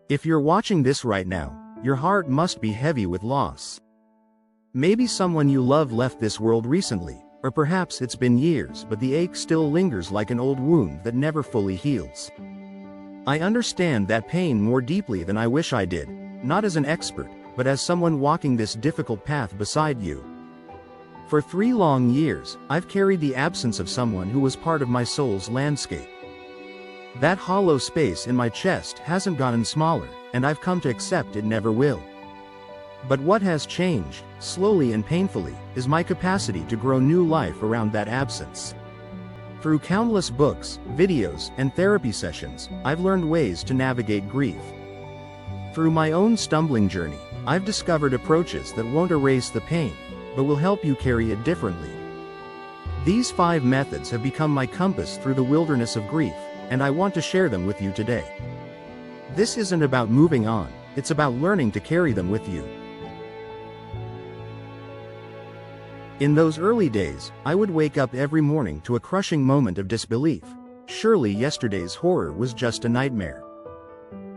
If you're watching this right now, your heart must be heavy with loss. Maybe someone you love left this world recently, or perhaps it's been years but the ache still lingers like an old wound that never fully heals. I understand that pain more deeply than I wish I did, not as an expert, but as someone walking this difficult path beside you. For 3 long years, I've carried the absence of someone who was part of my soul's landscape. That hollow space in my chest hasn't gotten smaller, and I've come to accept it never will. But what has changed, slowly and painfully, is my capacity to grow new life around that absence. Through countless books, videos, and therapy sessions, I've learned ways to navigate grief. Through my own stumbling journey, I've discovered approaches that won't erase the pain, but will help you carry it differently. These 5 methods have become my compass through the wilderness of grief, and I want to share them with you today. This isn't about moving on, it's about learning to carry them with you. In those early days, I would wake up every morning to a crushing moment of disbelief. Surely yesterday's horror was just a nightmare.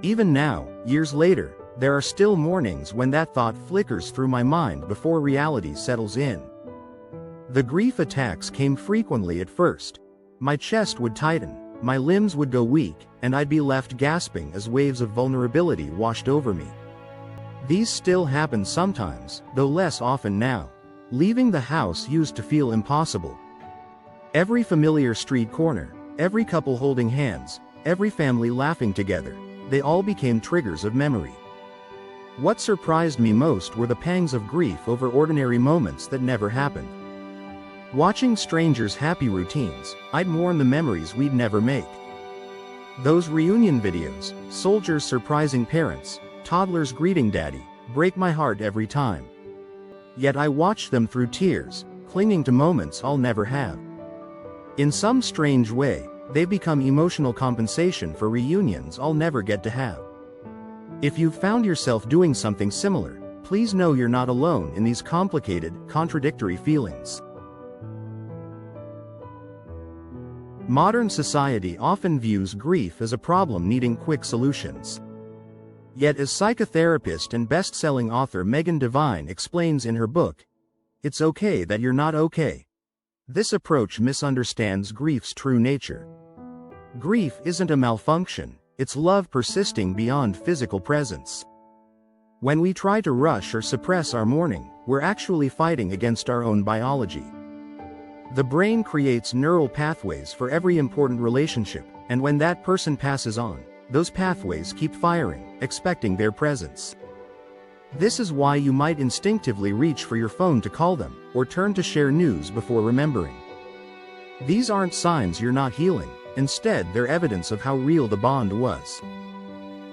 Even now, years later, there are still mornings when that thought flickers through my mind before reality settles in. The grief attacks came frequently at first. My chest would tighten, my limbs would go weak, and I'd be left gasping as waves of vulnerability washed over me. These still happen sometimes, though less often now. Leaving the house used to feel impossible. Every familiar street corner, every couple holding hands, every family laughing together, they all became triggers of memory. What surprised me most were the pangs of grief over ordinary moments that never happened. Watching strangers' happy routines, I'd mourn the memories we'd never make. Those reunion videos, soldiers surprising parents, toddlers greeting daddy, break my heart every time. Yet I watch them through tears, clinging to moments I'll never have. In some strange way, they become emotional compensation for reunions I'll never get to have. If you've found yourself doing something similar, please know you're not alone in these complicated, contradictory feelings. Modern society often views grief as a problem needing quick solutions. Yet as psychotherapist and best-selling author Megan Devine explains in her book, "It's okay that you're not okay," this approach misunderstands grief's true nature. Grief isn't a malfunction, it's love persisting beyond physical presence. When we try to rush or suppress our mourning, we're actually fighting against our own biology. The brain creates neural pathways for every important relationship, and when that person passes on, those pathways keep firing, expecting their presence. This is why you might instinctively reach for your phone to call them, or turn to share news before remembering. These aren't signs you're not healing, instead they're evidence of how real the bond was.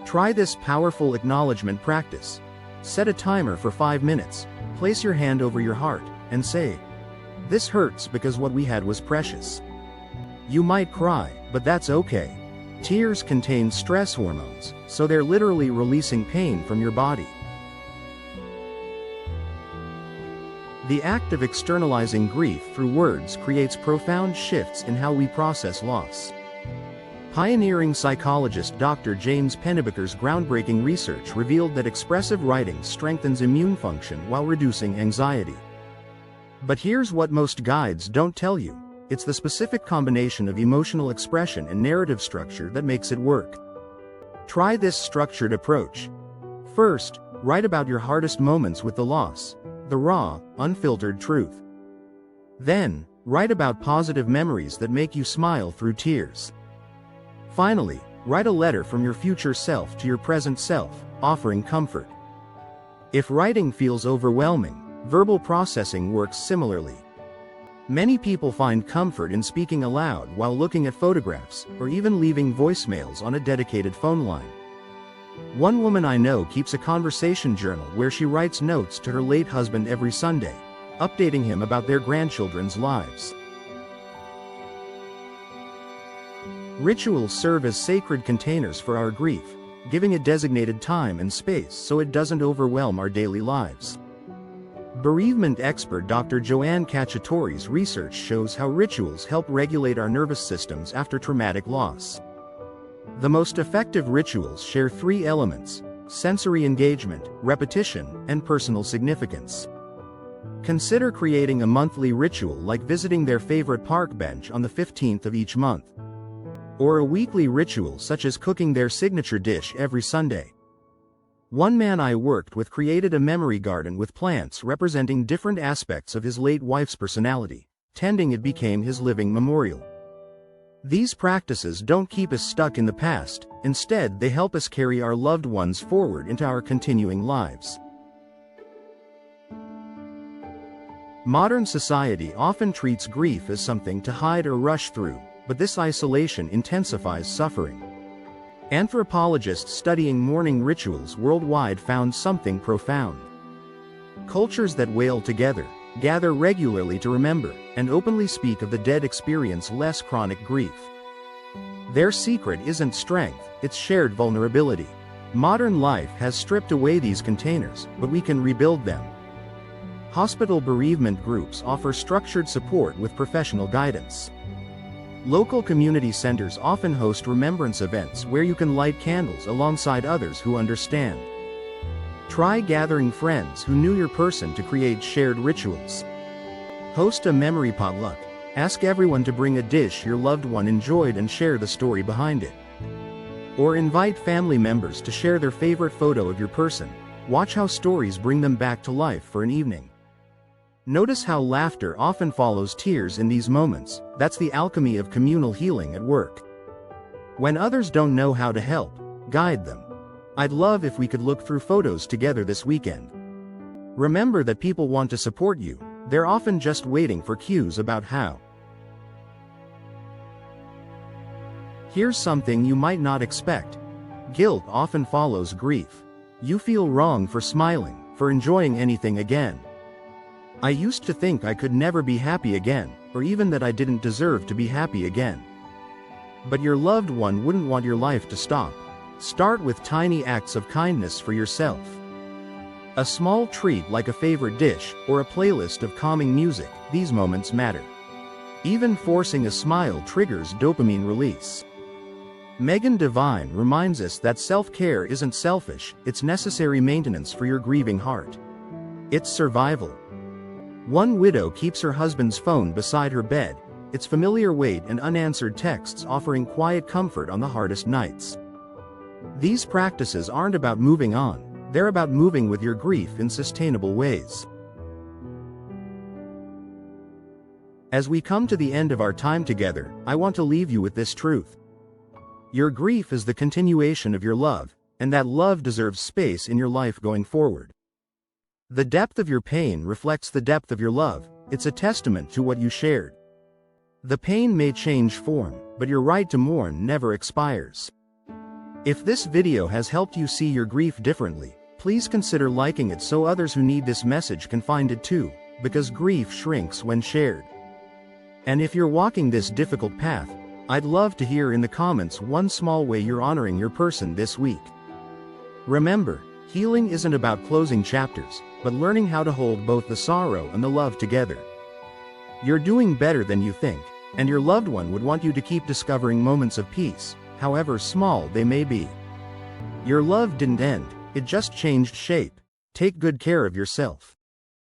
Try this powerful acknowledgement practice. Set a timer for 5 minutes, place your hand over your heart, and say, "This hurts because what we had was precious." You might cry, but that's okay. Tears contain stress hormones, so they're literally releasing pain from your body. The act of externalizing grief through words creates profound shifts in how we process loss. Pioneering psychologist Dr. James Pennebaker's groundbreaking research revealed that expressive writing strengthens immune function while reducing anxiety. But here's what most guides don't tell you. It's the specific combination of emotional expression and narrative structure that makes it work. Try this structured approach. First, write about your hardest moments with the loss, the raw, unfiltered truth. Then, write about positive memories that make you smile through tears. Finally, write a letter from your future self to your present self, offering comfort. If writing feels overwhelming, verbal processing works similarly. Many people find comfort in speaking aloud while looking at photographs, or even leaving voicemails on a dedicated phone line. One woman I know keeps a conversation journal where she writes notes to her late husband every Sunday, updating him about their grandchildren's lives. Rituals serve as sacred containers for our grief, giving it designated time and space so it doesn't overwhelm our daily lives. Bereavement expert Dr. Joanne Cacciatore's research shows how rituals help regulate our nervous systems after traumatic loss. The most effective rituals share three elements: sensory engagement, repetition, and personal significance. Consider creating a monthly ritual like visiting their favorite park bench on the 15th of each month. Or a weekly ritual such as cooking their signature dish every Sunday. One man I worked with created a memory garden with plants representing different aspects of his late wife's personality. Tending it became his living memorial. These practices don't keep us stuck in the past, instead they help us carry our loved ones forward into our continuing lives. Modern society often treats grief as something to hide or rush through, but this isolation intensifies suffering. Anthropologists studying mourning rituals worldwide found something profound. Cultures that wail together, gather regularly to remember, and openly speak of the dead experience less chronic grief. Their secret isn't strength, it's shared vulnerability. Modern life has stripped away these containers, but we can rebuild them. Hospital bereavement groups offer structured support with professional guidance. Local community centers often host remembrance events where you can light candles alongside others who understand. Try gathering friends who knew your person to create shared rituals. Host a memory potluck. Ask everyone to bring a dish your loved one enjoyed and share the story behind it. Or invite family members to share their favorite photo of your person. Watch how stories bring them back to life for an evening. Notice how laughter often follows tears in these moments. That's the alchemy of communal healing at work. When others don't know how to help, guide them. I'd love if we could look through photos together this weekend. Remember that people want to support you, they're often just waiting for cues about how. Here's something you might not expect. Guilt often follows grief. You feel wrong for smiling, for enjoying anything again. I used to think I could never be happy again, or even that I didn't deserve to be happy again. But your loved one wouldn't want your life to stop. Start with tiny acts of kindness for yourself. A small treat like a favorite dish, or a playlist of calming music, these moments matter. Even forcing a smile triggers dopamine release. Megan Devine reminds us that self-care isn't selfish, it's necessary maintenance for your grieving heart. It's survival. One widow keeps her husband's phone beside her bed, its familiar weight and unanswered texts offering quiet comfort on the hardest nights. These practices aren't about moving on, they're about moving with your grief in sustainable ways. As we come to the end of our time together, I want to leave you with this truth. Your grief is the continuation of your love, and that love deserves space in your life going forward. The depth of your pain reflects the depth of your love, it's a testament to what you shared. The pain may change form, but your right to mourn never expires. If this video has helped you see your grief differently, please consider liking it so others who need this message can find it too, because grief shrinks when shared. And if you're walking this difficult path, I'd love to hear in the comments one small way you're honoring your person this week. Remember, healing isn't about closing chapters, but learning how to hold both the sorrow and the love together. You're doing better than you think, and your loved one would want you to keep discovering moments of peace, however small they may be. Your love didn't end, it just changed shape. Take good care of yourself.